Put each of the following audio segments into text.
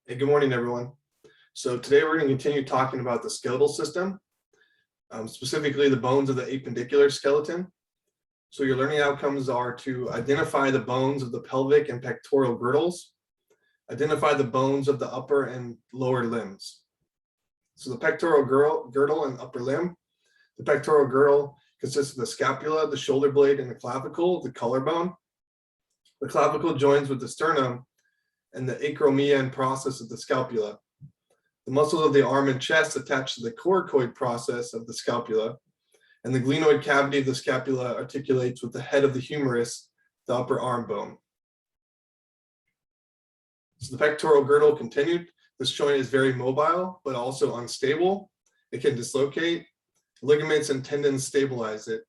Hey, good morning, everyone. So today we're going to continue talking about the skeletal system, specifically the bones of the appendicular skeleton. So your learning outcomes are to identify the bones of the pelvic and pectoral girdles, identify the bones of the upper and lower limbs. So the pectoral girdle and upper limb. The pectoral girdle consists of the scapula, the shoulder blade, and the clavicle, the collarbone. The clavicle joins with the sternum and the acromion process of the scapula. The muscles of the arm and chest attach to the coracoid process of the scapula, and the glenoid cavity of the scapula articulates with the head of the humerus, the upper arm bone. So the pectoral girdle continued. This joint is very mobile, but also unstable. It can dislocate. Ligaments and tendons stabilize it.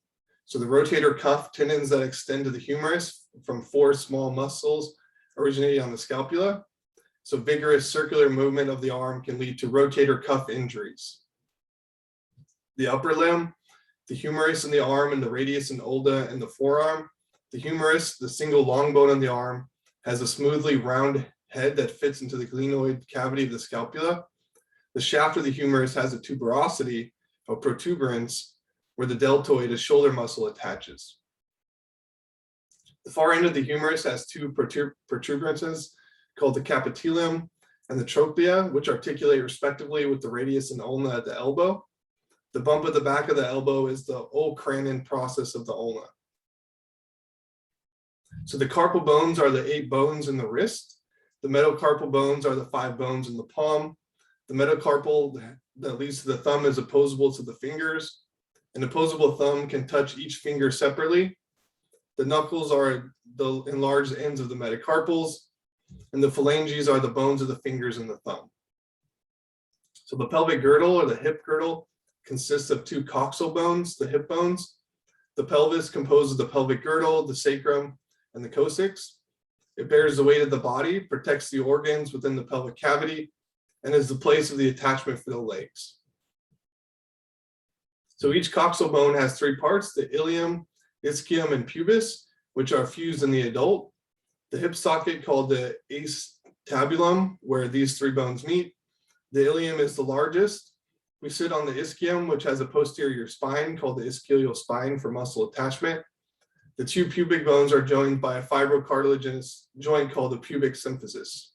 So the rotator cuff tendons that extend to the humerus from 4 small muscles originating on the scapula. So vigorous circular movement of the arm can lead to rotator cuff injuries. The upper limb, the humerus in the arm and the radius and ulna in the forearm. The humerus, the single long bone in the arm, has a smoothly round head that fits into the glenoid cavity of the scapula. The shaft of the humerus has a tuberosity or protuberance where the deltoid, a shoulder muscle, attaches. The far end of the humerus has 2 protuberances called the capitellum and the trochlea, which articulate respectively with the radius and ulna at the elbow. The bump at the back of the elbow is the olecranon process of the ulna. So the carpal bones are the 8 bones in the wrist. The metacarpal bones are the 5 bones in the palm. The metacarpal that leads to the thumb is opposable to the fingers. An opposable thumb can touch each finger separately. The knuckles are the enlarged ends of the metacarpals, and the phalanges are the bones of the fingers and the thumb. So the pelvic girdle or the hip girdle consists of 2 coxal bones, the hip bones. The pelvis composes the pelvic girdle, the sacrum, and the coccyx. It bears the weight of the body, protects the organs within the pelvic cavity, and is the place of the attachment for the legs. So each coxal bone has 3 parts, the ilium, ischium, and pubis, which are fused in the adult. The hip socket called the acetabulum, where these 3 bones meet. The ilium is the largest. We sit on the ischium, which has a posterior spine called the ischial spine for muscle attachment. The 2 pubic bones are joined by a fibrocartilaginous joint called the pubic symphysis.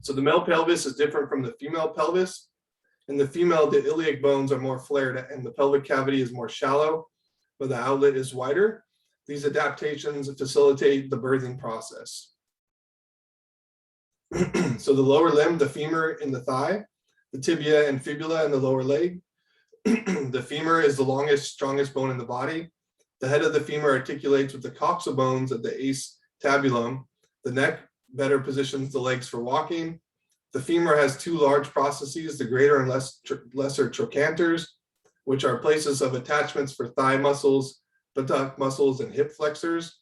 So the male pelvis is different from the female pelvis. In the female, the iliac bones are more flared and the pelvic cavity is more shallow, but the outlet is wider. These adaptations facilitate the birthing process. So the lower limb, the femur in the thigh, the tibia and fibula in the lower leg. The femur is the longest, strongest bone in the body. The head of the femur articulates with the coxal bones of the acetabulum. The neck better positions the legs for walking. The femur has 2 large processes, the greater and lesser trochanters, which are places of attachments for thigh muscles, buttock muscles, and hip flexors.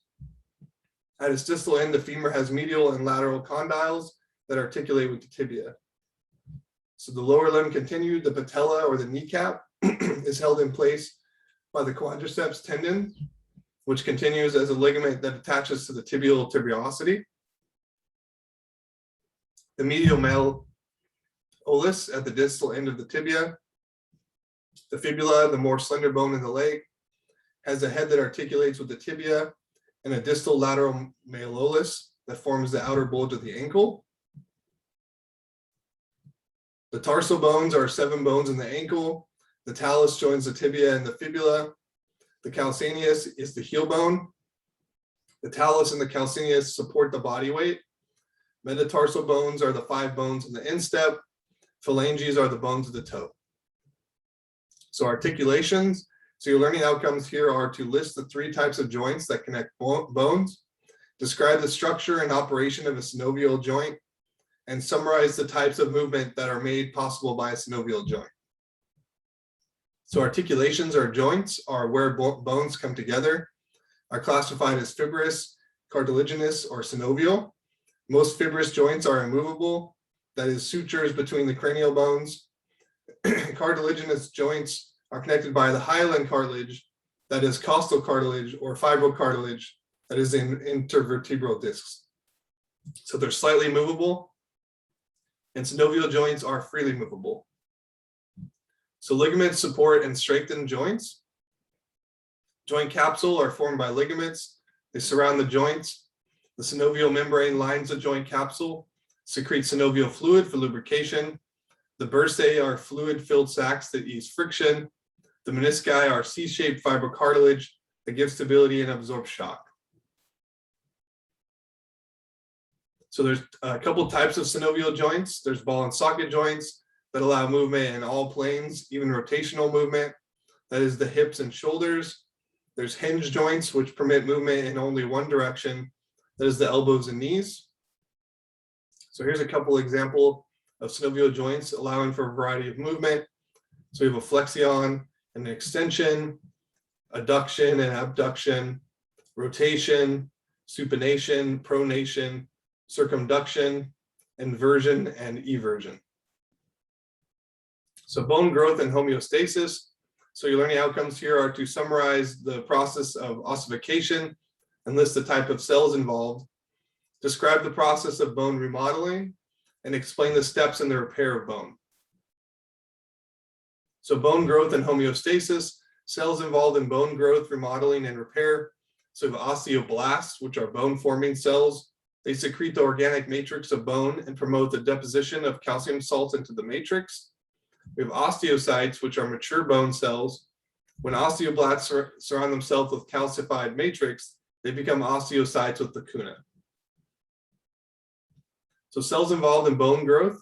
At its distal end, the femur has medial and lateral condyles that articulate with the tibia. So the lower limb continued, the patella or the kneecap is held in place by the quadriceps tendon, which continues as a ligament that attaches to the tibial tuberosity. The medial malleolus at the distal end of the tibia. The fibula, the more slender bone in the leg, has a head that articulates with the tibia and a distal lateral malleolus that forms the outer bulge of the ankle. The tarsal bones are 7 bones in the ankle. The talus joins the tibia and the fibula. The calcaneus is the heel bone. The talus and the calcaneus support the body weight. Metatarsal bones are the 5 bones in the instep. Phalanges are the bones of the toe. So articulations. So your learning outcomes here are to list the 3 types of joints that connect bones, describe the structure and operation of a synovial joint, and summarize the types of movement that are made possible by a synovial joint. So articulations or joints are where bones come together, are classified as fibrous, cartilaginous, or synovial. Most fibrous joints are immovable, that is, sutures between the cranial bones. Cartilaginous joints are connected by the hyaline cartilage, that is costal cartilage, or fibrocartilage, that is in intervertebral discs. So they're slightly movable. and synovial joints are freely movable. So ligaments support and strengthen joints. Joint capsule are formed by ligaments. They surround the joints. The synovial membrane lines the joint capsule, secretes synovial fluid for lubrication. The bursae are fluid-filled sacs that ease friction. The menisci are C-shaped fibrocartilage that give stability and absorb shock. So there's a couple types of synovial joints. There's ball and socket joints that allow movement in all planes, even rotational movement. That is the hips and shoulders. There's hinge joints, which permit movement in only one direction. That is the elbows and knees. So here's a couple example of synovial joints allowing for a variety of movement. So we have a flexion, an extension, adduction and abduction, rotation, supination, pronation, circumduction, inversion, and eversion. So bone growth and homeostasis. So your learning outcomes here are to summarize the process of ossification and list the type of cells involved, describe the process of bone remodeling, and explain the steps in the repair of bone. So bone growth and homeostasis, cells involved in bone growth, remodeling, and repair. So we have osteoblasts, which are bone-forming cells. They secrete the organic matrix of bone and promote the deposition of calcium salts into the matrix. We have osteocytes, which are mature bone cells. When osteoblasts surround themselves with calcified matrix, they become osteocytes with lacuna. So cells involved in bone growth.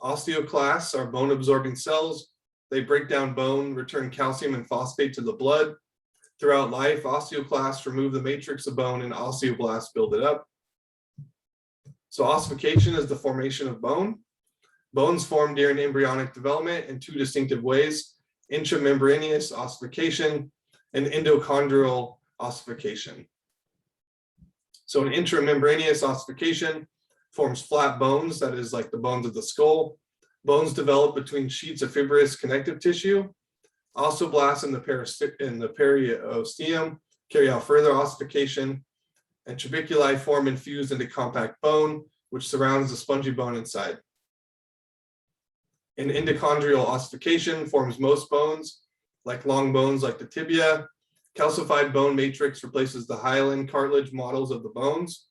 Osteoclasts are bone-absorbing cells. They break down bone, return calcium and phosphate to the blood. Throughout life, osteoclasts remove the matrix of bone and osteoblasts build it up. So ossification is the formation of bone. Bones form during embryonic development in two distinctive ways: intramembraneous ossification and endochondral ossification. So an intramembraneous ossification forms flat bones, that is like the bones of the skull. Bones develop between sheets of fibrous connective tissue. Osteoblasts in the periosteum carry out further ossification, and trabeculae form infused into compact bone, which surrounds the spongy bone inside. An endochondral ossification forms most bones, like long bones like the tibia. Calcified bone matrix replaces the hyaline cartilage models of the bones.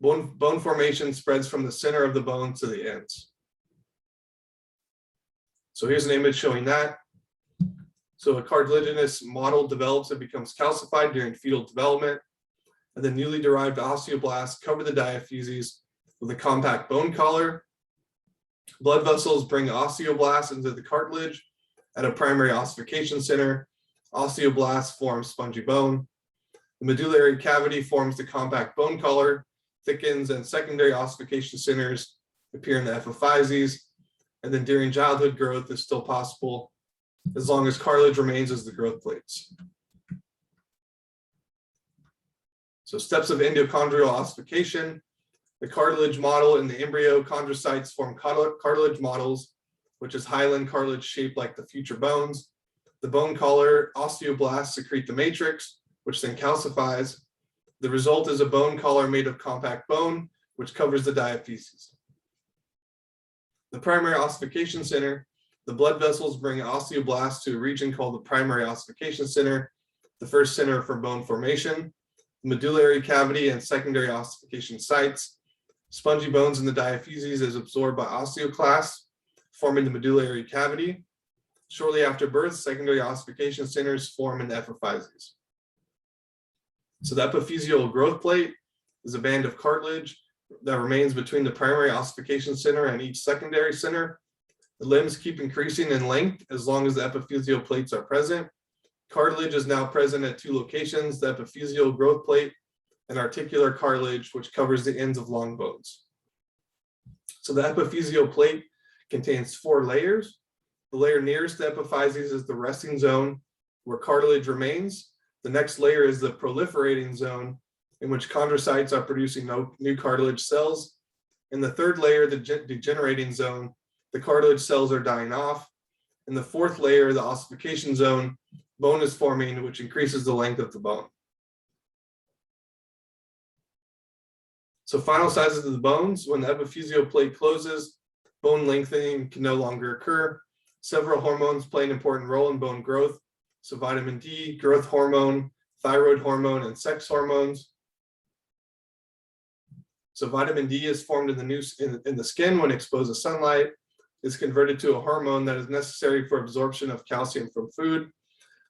Bone formation spreads from the center of the bone to the ends. So here's an image showing that. So a cartilaginous model develops and becomes calcified during fetal development, and the newly derived osteoblasts cover the diaphyses with a compact bone collar. Blood vessels bring osteoblasts into the cartilage at a primary ossification center. Osteoblasts form spongy bone. The medullary cavity forms the compact bone collar, thickens, and secondary ossification centers appear in the epiphyses. And then during childhood, growth is still possible as long as cartilage remains as the growth plates. So steps of endochondral ossification. The cartilage model in the embryo, chondrocytes form cartilage models, which is hyaline cartilage shaped like the future bones. The bone collar, osteoblasts secrete the matrix, which then calcifies. The result is a bone collar made of compact bone, which covers the diaphyses. The primary ossification center, the blood vessels bring osteoblasts to a region called the primary ossification center, the first center for bone formation. The medullary cavity and secondary ossification sites. Spongy bones in the diaphyses is absorbed by osteoclasts, forming the medullary cavity. Shortly after birth, secondary ossification centers form in the epiphyses. So the epiphyseal growth plate is a band of cartilage that remains between the primary ossification center and each secondary center. The limbs keep increasing in length as long as the epiphyseal plates are present. Cartilage is now present at two locations: the epiphyseal growth plate and articular cartilage, which covers the ends of long bones. So the epiphyseal plate contains 4 layers. The layer nearest the epiphyses is the resting zone, where cartilage remains. The next layer is the proliferating zone, in which chondrocytes are producing new cartilage cells. In the third layer, the degenerating zone, the cartilage cells are dying off. In the fourth layer, the ossification zone, bone is forming, which increases the length of the bone. So final sizes of the bones: when the epiphyseal plate closes, Bone lengthening can no longer occur. Several hormones play an important role in bone growth. So vitamin D, growth hormone, thyroid hormone, and sex hormones. So vitamin D is formed in the skin when exposed to sunlight. It's converted to a hormone that is necessary for absorption of calcium from food.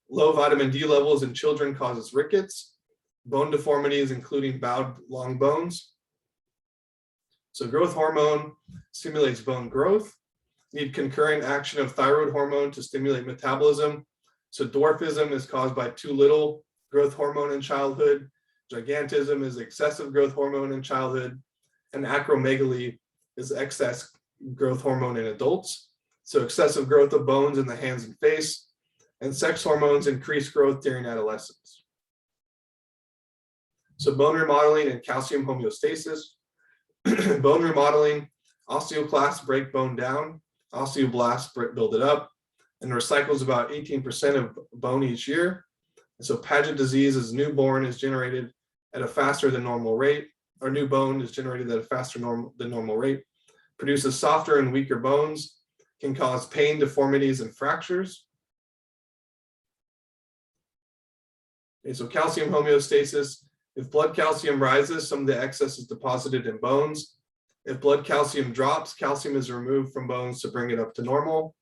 Low vitamin D levels in children causes rickets, bone deformities, including bowed long bones. So growth hormone stimulates bone growth. Need concurrent action of thyroid hormone to stimulate metabolism. So dwarfism is caused by too little growth hormone in childhood. Gigantism is excessive growth hormone in childhood. And acromegaly is excess growth hormone in adults. So excessive growth of bones in the hands and face. And sex hormones increase growth during adolescence. So bone remodeling and calcium homeostasis. Bone remodeling, osteoclasts break bone down, osteoblasts build it up, and recycles about 18% of bone each year. And so Paget disease as newborn is generated at a faster than normal rate, or new bone is generated at a faster than normal rate, produces softer and weaker bones, can cause pain, deformities, and fractures. Okay, so calcium homeostasis. If blood calcium rises, some of the excess is deposited in bones. If blood calcium drops, calcium is removed from bones to bring it up to normal.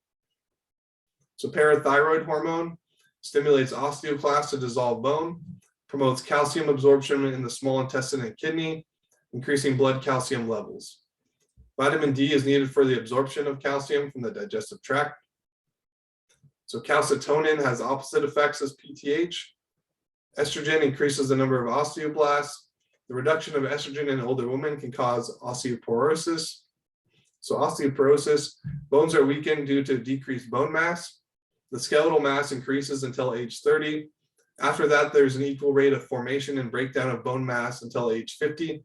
So parathyroid hormone stimulates osteoclasts to dissolve bone, promotes calcium absorption in the small intestine and kidney, increasing blood calcium levels. Vitamin D is needed for the absorption of calcium from the digestive tract. So calcitonin has opposite effects as PTH. Estrogen increases the number of osteoblasts. The reduction of estrogen in older women can cause osteoporosis. So osteoporosis, bones are weakened due to decreased bone mass. The skeletal mass increases until age 30. After that, there's an equal rate of formation and breakdown of bone mass until age 50.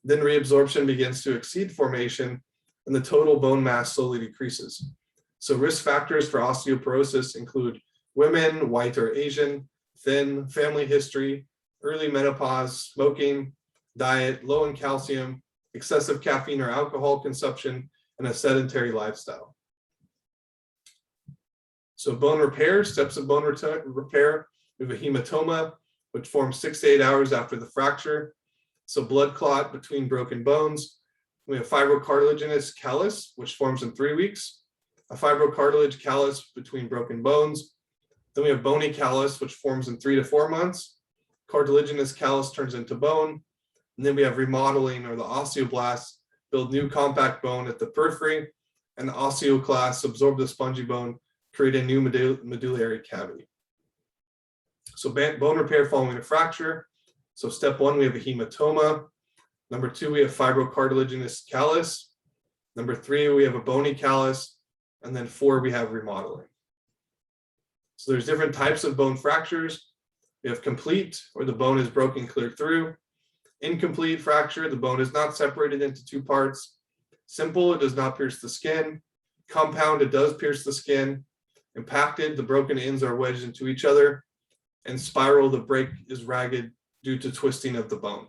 Then reabsorption begins to exceed formation and the total bone mass slowly decreases. So risk factors for osteoporosis include women, white or Asian, thin, family history, early menopause, smoking, diet, low in calcium, excessive caffeine or alcohol consumption, and a sedentary lifestyle. So bone repair, steps of bone repair, we have a hematoma, which forms 6 to 8 hours after the fracture. So blood clot between broken bones. We have fibrocartilaginous callus, which forms in 3 weeks. A fibrocartilage callus between broken bones. Then we have bony callus, which forms in 3 to 4 months. Cartilaginous callus turns into bone. And then we have remodeling, or the osteoblasts build new compact bone at the periphery, and the osteoclasts absorb the spongy bone, create a new medullary cavity. So bone repair following a fracture. So step 1, we have a hematoma. Number 2, we have fibrocartilaginous callus. Number 3, we have a bony callus. And then 4, we have remodeling. So there's different types of bone fractures. We have complete, where the bone is broken clear through. Incomplete fracture, the bone is not separated into 2 parts. Simple, it does not pierce the skin. Compound, it does pierce the skin. Impacted, the broken ends are wedged into each other. And spiral, the break is ragged due to twisting of the bone.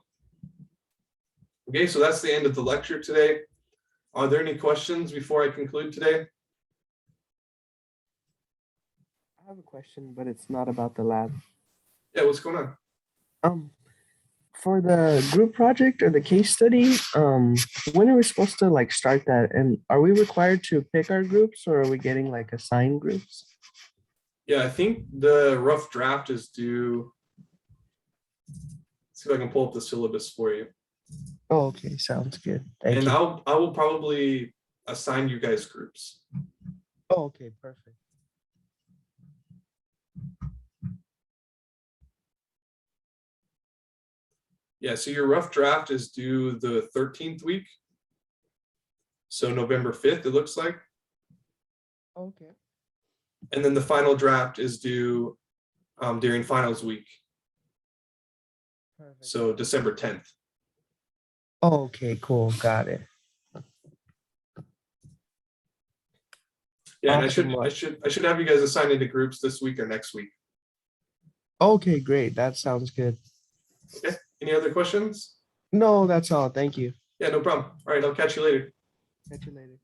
Okay, so that's the end of the lecture today. Are there any questions before I conclude today? I have a question, but it's not about the lab. Yeah, what's going on? For the group project or the case study, when are we supposed to like start that? And are we required to pick our groups, or are we getting like assigned groups? Yeah, I think the rough draft is due. Let's see if I can pull up the syllabus for you. Oh, okay, sounds good. Thank And you. I will probably assign you guys groups. Oh, okay, perfect. Yeah, so your rough draft is due the 13th week. So November 5th, it looks like. Okay. And then the final draft is due during finals week. Perfect. So December 10th. Oh, okay, cool. Got it. Yeah, and Awesome. I should have you guys assigned into groups this week or next week. Okay, great. That sounds good. Okay. Any other questions? No, that's all. Thank you. Yeah, no problem. All right, I'll catch you later. Catch you later.